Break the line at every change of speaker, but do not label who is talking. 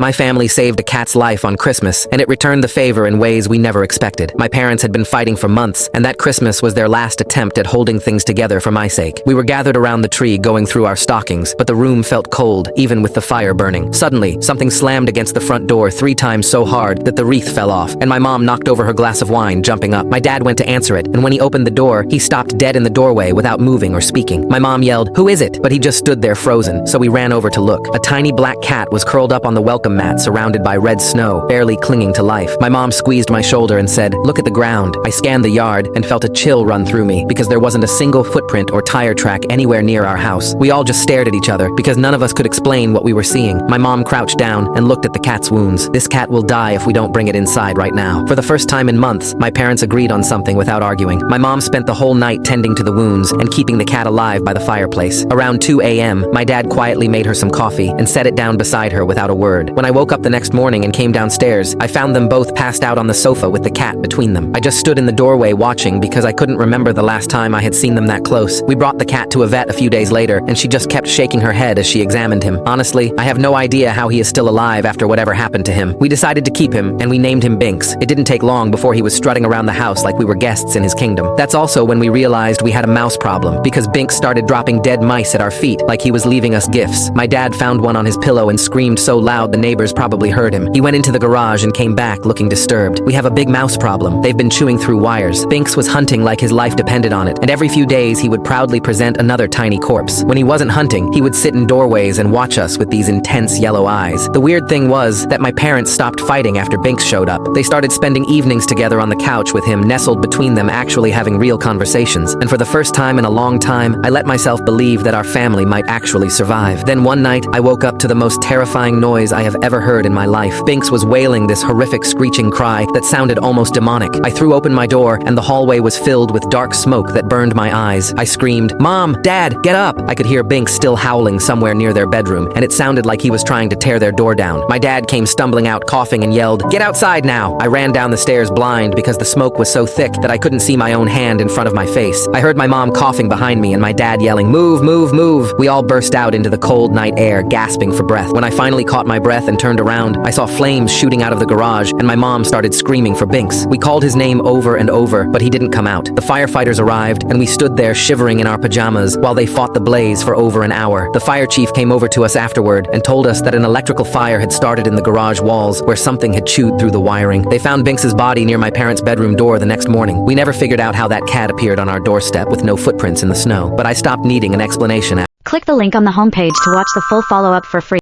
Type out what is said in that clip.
My family saved a cat's life on Christmas, and it returned the favor in ways we never expected. My parents had been fighting for months, and that Christmas was their last attempt at holding things together for my sake. We were gathered around the tree going through our stockings, but the room felt cold, even with the fire burning. Suddenly, something slammed against the front door 3 times so hard that the wreath fell off, and my mom knocked over her glass of wine, jumping up. My dad went to answer it, and when he opened the door, he stopped dead in the doorway without moving or speaking. My mom yelled, "Who is it?" But he just stood there frozen, so we ran over to look. A tiny black cat was curled up on the welcome mat surrounded by red snow, barely clinging to life. My mom squeezed my shoulder and said, "Look at the ground." I scanned the yard and felt a chill run through me because there wasn't a single footprint or tire track anywhere near our house. We all just stared at each other because none of us could explain what we were seeing. My mom crouched down and looked at the cat's wounds. "This cat will die if we don't bring it inside right now." For the first time in months, my parents agreed on something without arguing. My mom spent the whole night tending to the wounds and keeping the cat alive by the fireplace. Around 2 a.m., my dad quietly made her some coffee and set it down beside her without a word. When I woke up the next morning and came downstairs, I found them both passed out on the sofa with the cat between them. I just stood in the doorway watching because I couldn't remember the last time I had seen them that close. We brought the cat to a vet a few days later, and she just kept shaking her head as she examined him. Honestly, I have no idea how he is still alive after whatever happened to him. We decided to keep him, and we named him Binks. It didn't take long before he was strutting around the house like we were guests in his kingdom. That's also when we realized we had a mouse problem, because Binks started dropping dead mice at our feet like he was leaving us gifts. My dad found one on his pillow and screamed so loud the neighbors probably heard him. He went into the garage and came back looking disturbed. "We have a big mouse problem. They've been chewing through wires." Binks was hunting like his life depended on it, and every few days he would proudly present another tiny corpse. When he wasn't hunting, he would sit in doorways and watch us with these intense yellow eyes. The weird thing was that my parents stopped fighting after Binks showed up. They started spending evenings together on the couch with him nestled between them, actually having real conversations. And for the first time in a long time, I let myself believe that our family might actually survive. Then one night, I woke up to the most terrifying noise I have ever heard in my life. Binks was wailing this horrific screeching cry that sounded almost demonic. I threw open my door, and the hallway was filled with dark smoke that burned my eyes. I screamed, "Mom! Dad! Get up!" I could hear Binks still howling somewhere near their bedroom, and it sounded like he was trying to tear their door down. My dad came stumbling out coughing and yelled, "Get outside now!" I ran down the stairs blind because the smoke was so thick that I couldn't see my own hand in front of my face. I heard my mom coughing behind me and my dad yelling, "Move, move, move!" We all burst out into the cold night air, gasping for breath. When I finally caught my breath and turned around, I saw flames shooting out of the garage, and my mom started screaming for Binks. We called his name over and over, but he didn't come out. The firefighters arrived, and we stood there shivering in our pajamas while they fought the blaze for over an hour. The fire chief came over to us afterward and told us that an electrical fire had started in the garage walls where something had chewed through the wiring. They found Binks's body near my parents' bedroom door the next morning. We never figured out how that cat appeared on our doorstep with no footprints in the snow, but I stopped needing an explanation.
Click the link on the homepage to watch the full follow-up for free.